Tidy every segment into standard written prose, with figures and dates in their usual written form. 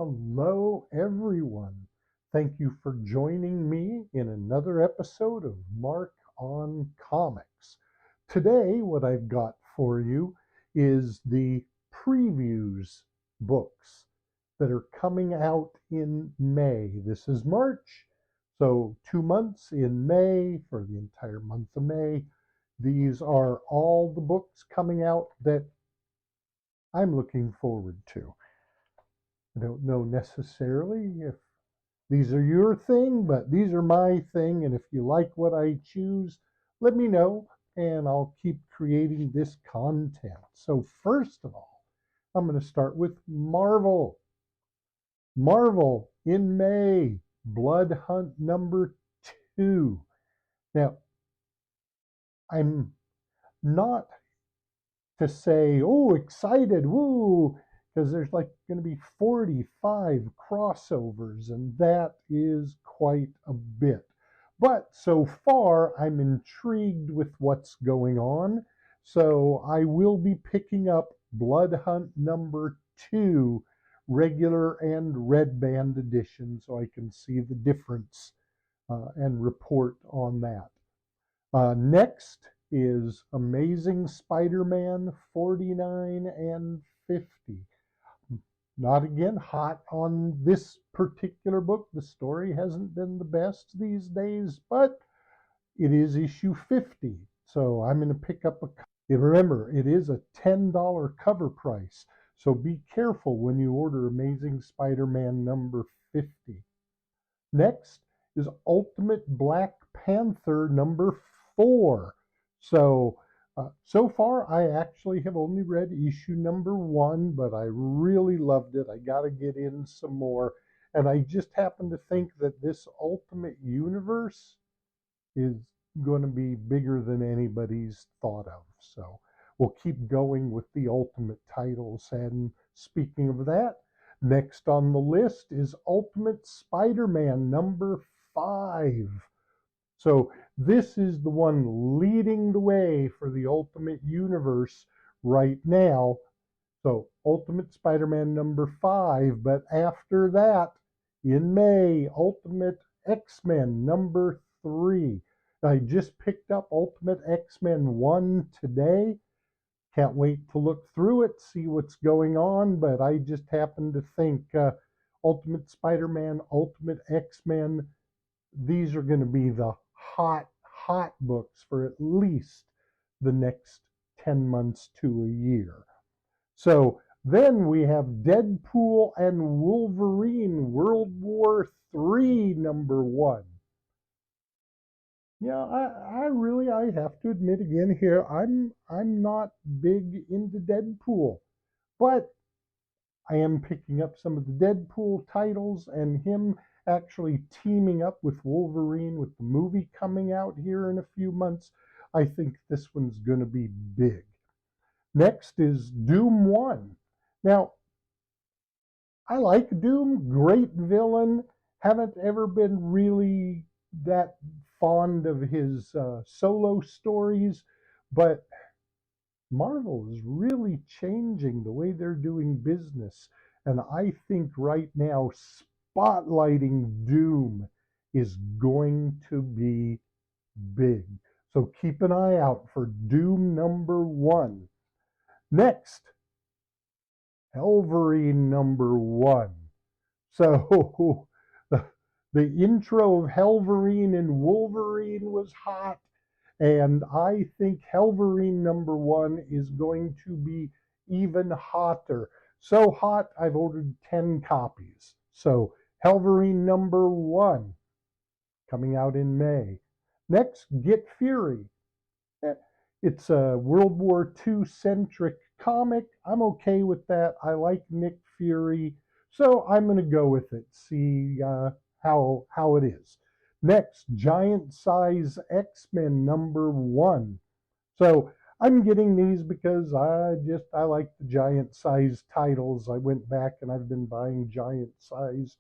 Hello, everyone. Thank you for joining me in another episode of Mark on Comics. Today, what I've got for you is the previews books that are coming out in May. This is March, so 2 months in May for the entire month of May. These are all the books coming out that I'm looking forward to. I don't know necessarily if these are your thing, but these are my thing. And if you like what I choose, let me know and I'll keep creating this content. So, first of all, I'm going to start with Marvel. Marvel in May, Blood Hunt #2. Now, I'm not to say, oh, excited, woo, because there's like going to be 45 crossovers, and that is quite a bit. But so far, I'm intrigued with what's going on. So I will be picking up Blood Hunt #2, regular and red band edition, so I can see the difference and report on that. Next is Amazing Spider-Man 49 and 50. Not again hot on this particular book. The story hasn't been the best these days, but it is issue 50. So I'm going to pick up a. Remember, it is a $10 cover price. So be careful when you order Amazing Spider-Man #50. Next is Ultimate Black Panther #4. So far, I actually have only read issue #1, but I really loved it. I got to get in some more. And I just happen to think that this Ultimate Universe is going to be bigger than anybody's thought of. So we'll keep going with the Ultimate titles. And speaking of that, next on the list is Ultimate Spider-Man #5. So this is the one leading the way for the Ultimate Universe right now. So Ultimate Spider-Man #5, but after that, in May, Ultimate X-Men #3. I just picked up Ultimate X-Men 1 today. Can't wait to look through it, see what's going on, but I just happen to think Ultimate Spider-Man, Ultimate X-Men, these are going to be the hot books for at least the next 10 months to a year. So then we have Deadpool and Wolverine World War III #1. Yeah, I have to admit again here, I'm not big into Deadpool, but I am picking up some of the Deadpool titles and him actually teaming up with Wolverine with the movie coming out here in a few months. I think this one's going to be big. Next is Doom 1. Now, I like Doom, great villain. Haven't ever been really that fond of his solo stories, but Marvel is really changing the way they're doing business. And I think right now, spotlighting Doom is going to be big. So keep an eye out for Doom #1. Next, Wolverine #1. So the intro of Wolverine and Wolverine was hot, and I think Wolverine #1 is going to be even hotter. So hot, I've ordered 10 copies. So Wolverine #1 coming out in May. Next, Get Fury. It's a World War II centric comic. I'm okay with that. I like Nick Fury, so I'm going to go with it. See how it is. Next, Giant Size X-Men #1. So I'm getting these because I like the giant size titles. I went back and I've been buying giant size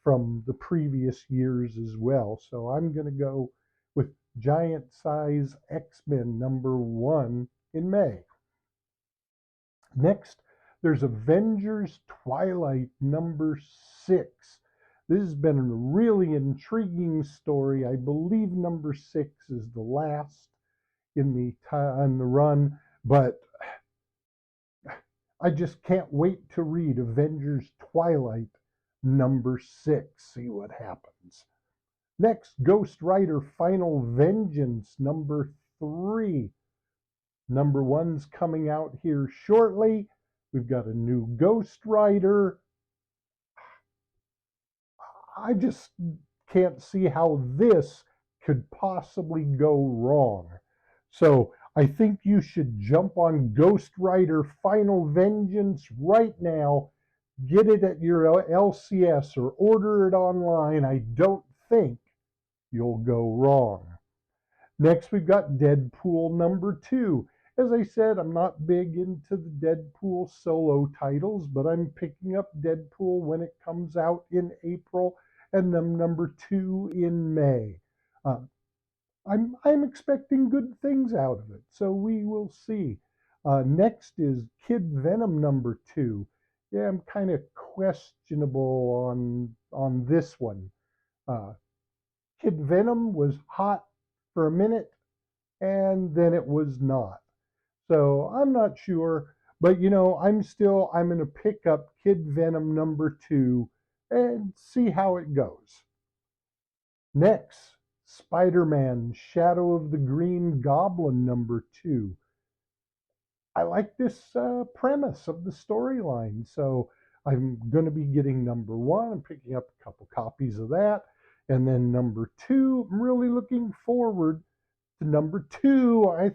from the previous years as well. So I'm going to go with Giant Size X-Men #1 in May. Next, There's Avengers Twilight #6. This has been a really intriguing story. I believe #6 is the last in the run, but I just can't wait to read Avengers Twilight #6, see what happens. Next, Ghost Rider Final Vengeance #3. #1's coming out here shortly. We've got a new Ghost Rider. I just can't see how this could possibly go wrong. So I think you should jump on Ghost Rider Final Vengeance right now. Get it at your LCS or order it online. I don't think you'll go wrong. Next, we've got Deadpool #2. As I said, I'm not big into the Deadpool solo titles, but I'm picking up Deadpool when it comes out in April and then #2 in May. Uh, I'm expecting good things out of it, so we will see. Next is Kid Venom #2. Yeah, I'm kind of questionable on this one. Uh, Kid Venom was hot for a minute, and then it was not. So I'm not sure, but I'm going to pick up Kid Venom #2 and see how it goes. Next, Spider-Man Shadow of the Green Goblin #2. I like this premise of the storyline, so I'm going to be getting #1. I'm picking up a couple copies of that. And then #2, I'm really looking forward to #2. I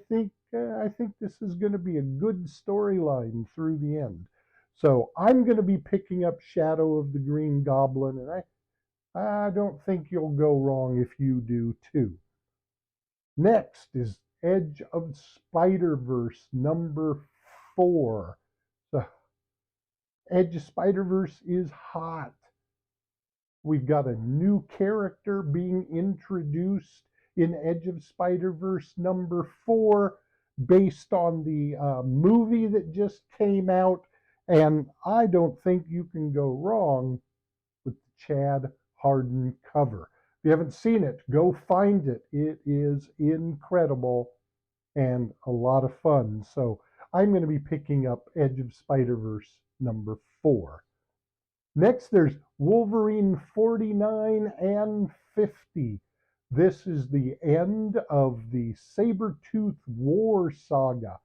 think this is going to be a good storyline through the end. So I'm going to be picking up Shadow of the Green Goblin, and I don't think you'll go wrong if you do too. Next is Edge of Spider-Verse #4. The Edge of Spider-Verse is hot. We've got a new character being introduced in Edge of Spider-Verse #4 based on the movie that just came out. And I don't think you can go wrong with the Chad Hardin cover. If you haven't seen it, go find it. It is incredible and a lot of fun. So I'm going to be picking up Edge of Spider-Verse #4. Next, there's Wolverine 49 and 50. This is the end of the Sabretooth War saga.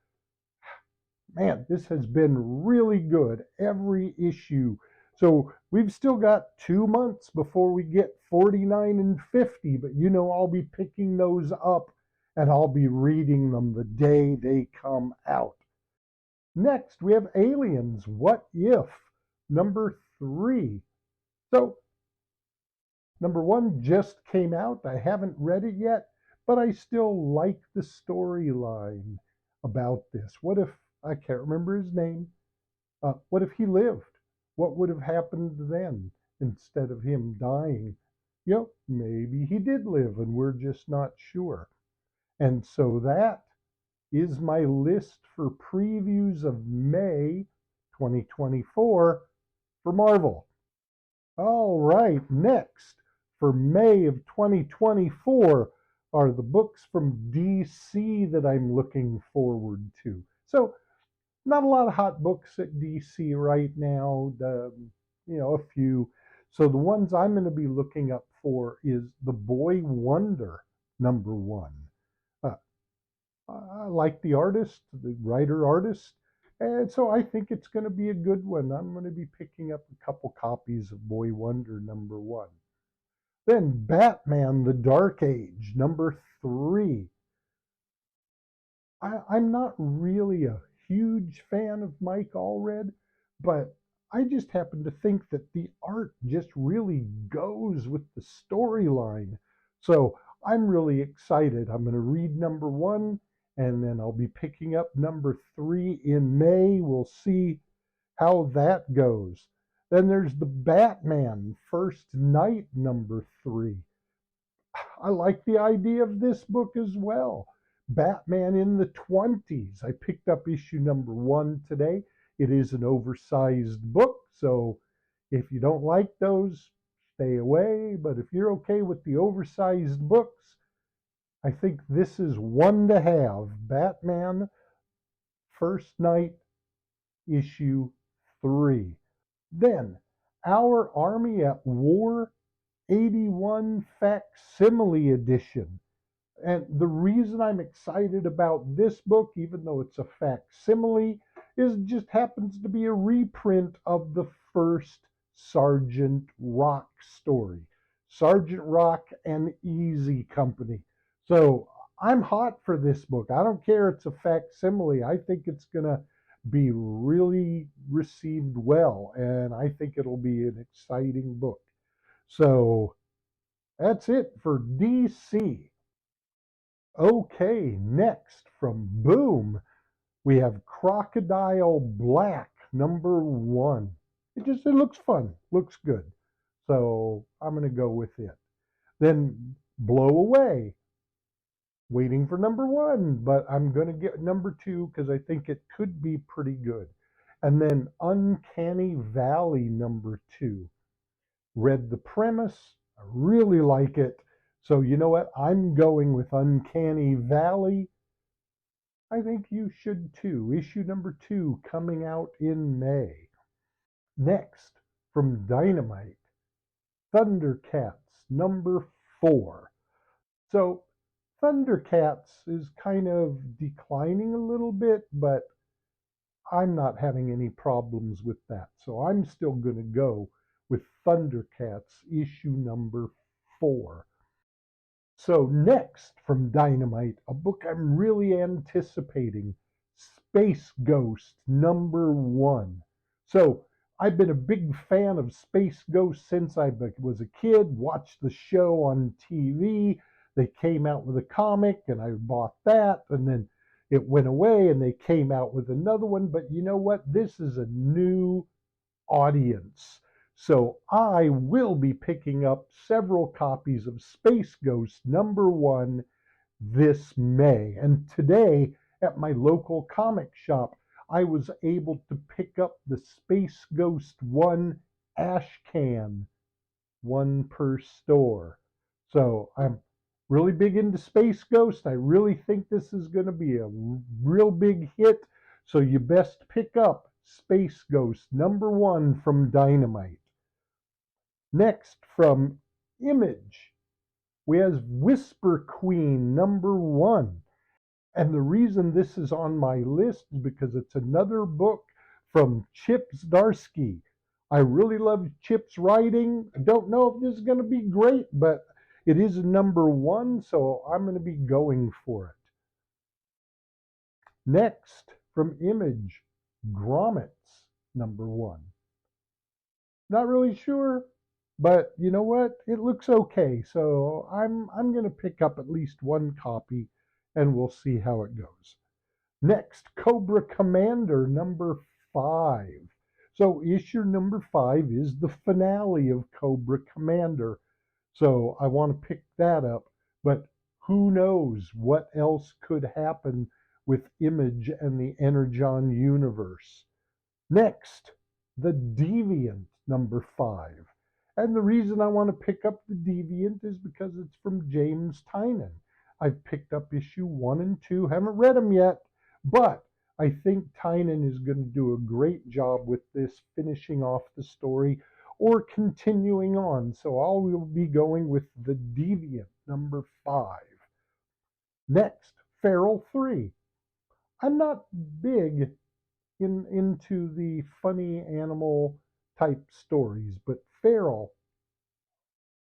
Man, this has been really good, every issue. So we've still got 2 months before we get 49 and 50, but I'll be picking those up and I'll be reading them the day they come out. Next, we have Aliens What If #3. So #1 just came out. I haven't read it yet, but I still like the storyline about this. What if, I can't remember his name, what if he lived? What would have happened then instead of him dying? Maybe he did live and we're just not sure. And so that is my list for previews of May 2024 for Marvel. All right, next for May of 2024 are the books from DC that I'm looking forward to. So, not a lot of hot books at DC right now, a few. So, the ones I'm going to be looking up for is The Boy Wonder #1. Uh, I like the artist, the writer artist, and so I think it's going to be a good one. I'm going to be picking up a couple copies of Boy Wonder #1. Then Batman The Dark Age #3. I'm not really a huge fan of Mike Allred, but I just happen to think that the art just really goes with the storyline. So I'm really excited. I'm going to read #1 and then I'll be picking up #3 in May. We'll see how that goes. Then there's the Batman First Night #3. I like the idea of this book as well. Batman in the 20s. I picked up issue #1 today. It is an oversized book, so if you don't like those, stay away. But if you're okay with the oversized books, I think this is one to have. Batman First Night, issue 3. Then, Our Army at War 81 Facsimile Edition. And the reason I'm excited about this book, even though it's a facsimile, is it just happens to be a reprint of the first Sergeant Rock story. Sergeant Rock and Easy Company. So I'm hot for this book. I don't care it's a facsimile. I think it's going to be really received well, and I think it'll be an exciting book. So that's it for DC. Okay, next from Boom, we have Crocodile Black #1. It looks fun, looks good. So I'm going to go with it. Then Blow Away, waiting for #1, but I'm going to get #2 because I think it could be pretty good. And then Uncanny Valley #2. Read the premise, I really like it. So you know what? I'm going with Uncanny Valley. I think you should too. Issue #2 coming out in May. Next, from Dynamite, Thundercats #4. So, Thundercats is kind of declining a little bit, but I'm not having any problems with that. So, I'm still going to go with Thundercats issue #4. So, next from Dynamite, a book I'm really anticipating, Space Ghost #1. So, I've been a big fan of Space Ghost since I was a kid, watched the show on TV. They came out with a comic, and I bought that, and then it went away, and they came out with another one. But you know what? This is a new audience. So I will be picking up several copies of Space Ghost #1 this May. And today at my local comic shop, I was able to pick up the Space Ghost 1 ash can, one per store. So I'm really big into Space Ghost. I really think this is going to be a real big hit. So you best pick up Space Ghost #1 from Dynamite. Next, from Image, we have Whisper Queen #1. And the reason this is on my list is because it's another book from Chip Zdarsky. I really love Chip's writing. I don't know if this is going to be great, but it is #1, so I'm going to be going for it. Next, from Image, Grommets #1. Not really sure, but you know what? It looks okay, so I'm going to pick up at least one copy, and we'll see how it goes. Next, Cobra Commander #5. So issue #5 is the finale of Cobra Commander. So I want to pick that up, but who knows what else could happen with Image and the Energon universe. Next, The Deviant #5. And the reason I want to pick up The Deviant is because it's from James Tynion. I've picked up issue 1 and 2, haven't read them yet, but I think Tynion is going to do a great job with this, finishing off the story or continuing on. So I will be going with The Deviant #5. Next, Feral 3. I'm not big into the funny animal type stories, but Feral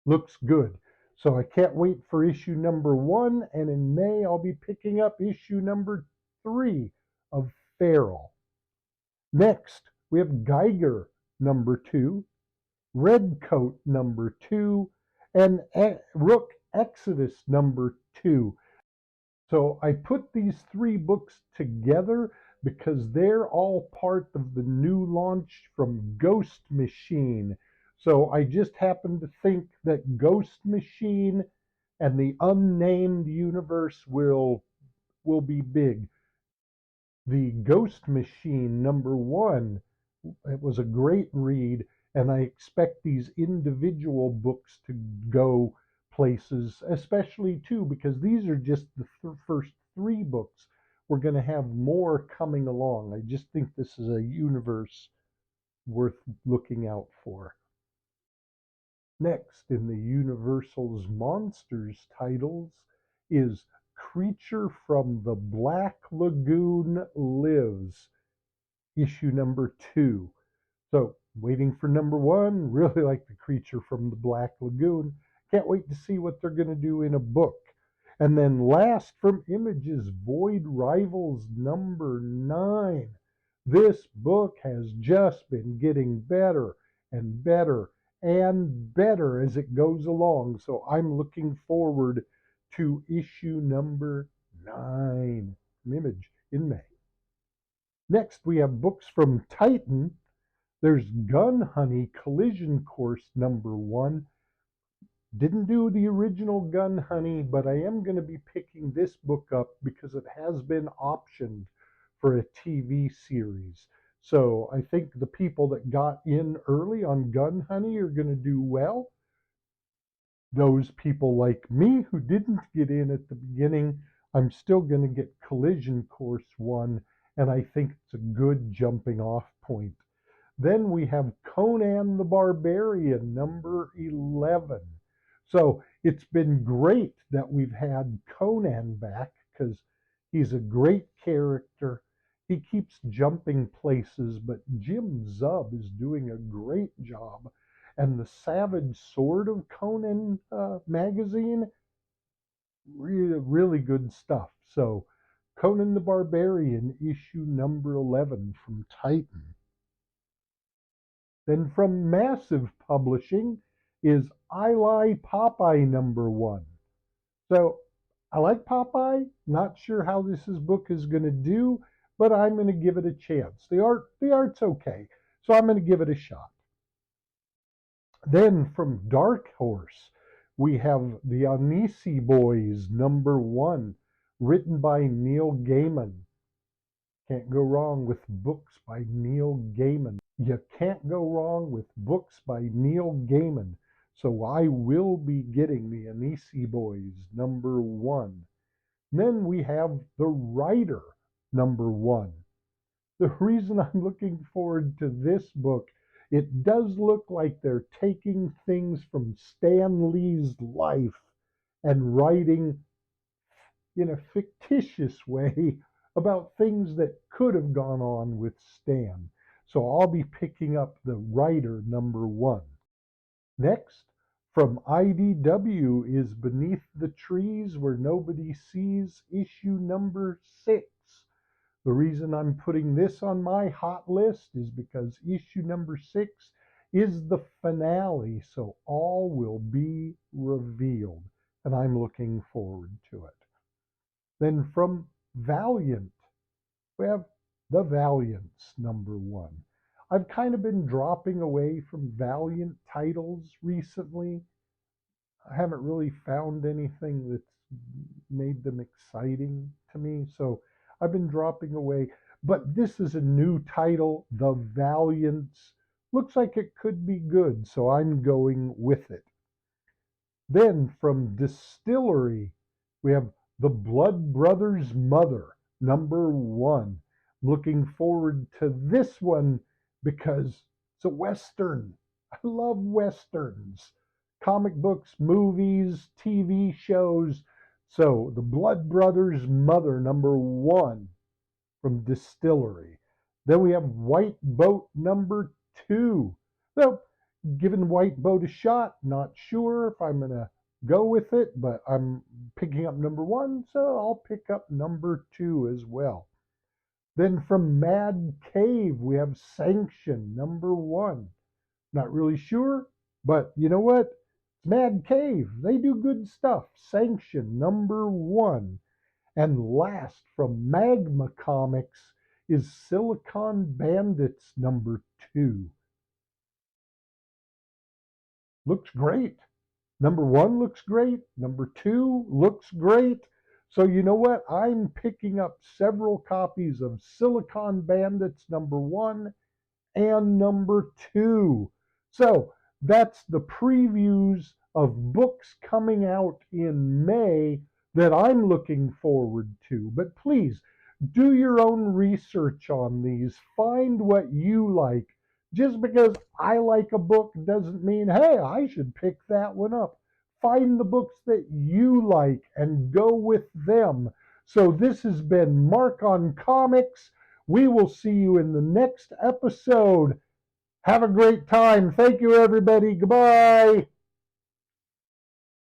looks good. So I can't wait for issue #1, and in May I'll be picking up issue #3 of Feral. Next, we have Geiger #2, Redcoat #2, and Rook Exodus #2. So I put these 3 books together because they're all part of the new launch from Ghost Machine. So I just happen to think that Ghost Machine and the unnamed universe will be big. The Ghost Machine #1, it was a great read, and I expect these individual books to go places, especially too, because these are just the first 3 books. We're going to have more coming along. I just think this is a universe worth looking out for. Next in the Universal's Monsters titles is Creature from the Black Lagoon Lives, issue #2. So, waiting for #1, really like the Creature from the Black Lagoon. Can't wait to see what they're going to do in a book. And then last from Images, Void Rivals #9. This book has just been getting better and better and better as it goes along. So I'm looking forward to issue #9 from Image in May. Next, we have books from Titan. There's Gun Honey Collision Course #1. Didn't do the original Gun Honey, but I am going to be picking this book up because it has been optioned for a TV series. So I think the people that got in early on Gun Honey are going to do well. Those people like me who didn't get in at the beginning, I'm still going to get Collision Course 1, and I think it's a good jumping off point. Then we have Conan the Barbarian #11. So it's been great that we've had Conan back because he's a great character. He keeps jumping places, but Jim Zub is doing a great job. And the Savage Sword of Conan magazine, really, really good stuff. So Conan the Barbarian, issue #11 from Titan. Then from Massive Publishing is I Lie Popeye #1. So I like Popeye, not sure how this book is going to do, but I'm going to give it a chance. The art's okay, so I'm going to give it a shot. Then from Dark Horse, we have the Annecy Boys #1, written by Neil Gaiman. Can't go wrong with books by Neil Gaiman. You can't go wrong with books by Neil Gaiman. So I will be getting the Annecy Boys #1. Then we have The Writer #1. The reason I'm looking forward to this book, it does look like they're taking things from Stan Lee's life and writing in a fictitious way about things that could have gone on with Stan. So I'll be picking up The Writer #1. Next, from IDW is Beneath the Trees Where Nobody Sees, issue #6. The reason I'm putting this on my hot list is because issue #6 is the finale, so all will be revealed, and I'm looking forward to it. Then from Valiant, we have The Valiants #1. I've kind of been dropping away from Valiant titles recently. I haven't really found anything that's made them exciting to me, so I've been dropping away. But this is a new title, The Valiants. Looks like it could be good, so I'm going with it. Then from Distillery, we have The Blood Brothers' Mother #1. Looking forward to this one because it's a Western. I love Westerns. Comic books, movies, TV shows. So The Blood Brothers' Mother #1 from Distillery. Then we have White Boat #2. So giving White Boat a shot. Not sure if I'm going to go with it, but I'm picking up #1, so I'll pick up #2 as well. Then from Mad Cave, we have Sanction #1. Not really sure, but you know what? It's Mad Cave. They do good stuff. Sanction #1. And last from Magma Comics is Silicon Bandits #2. Looks great. #1 looks great. #2 looks great. So you know what? I'm picking up several copies of Silicon Bandits #1 and #2. So that's the previews of books coming out in May that I'm looking forward to. But please do your own research on these. Find what you like. Just because I like a book doesn't mean, hey, I should pick that one up. Find the books that you like and go with them. So this has been Mark on Comics. We will see you in the next episode. Have a great time. Thank you, everybody. Goodbye.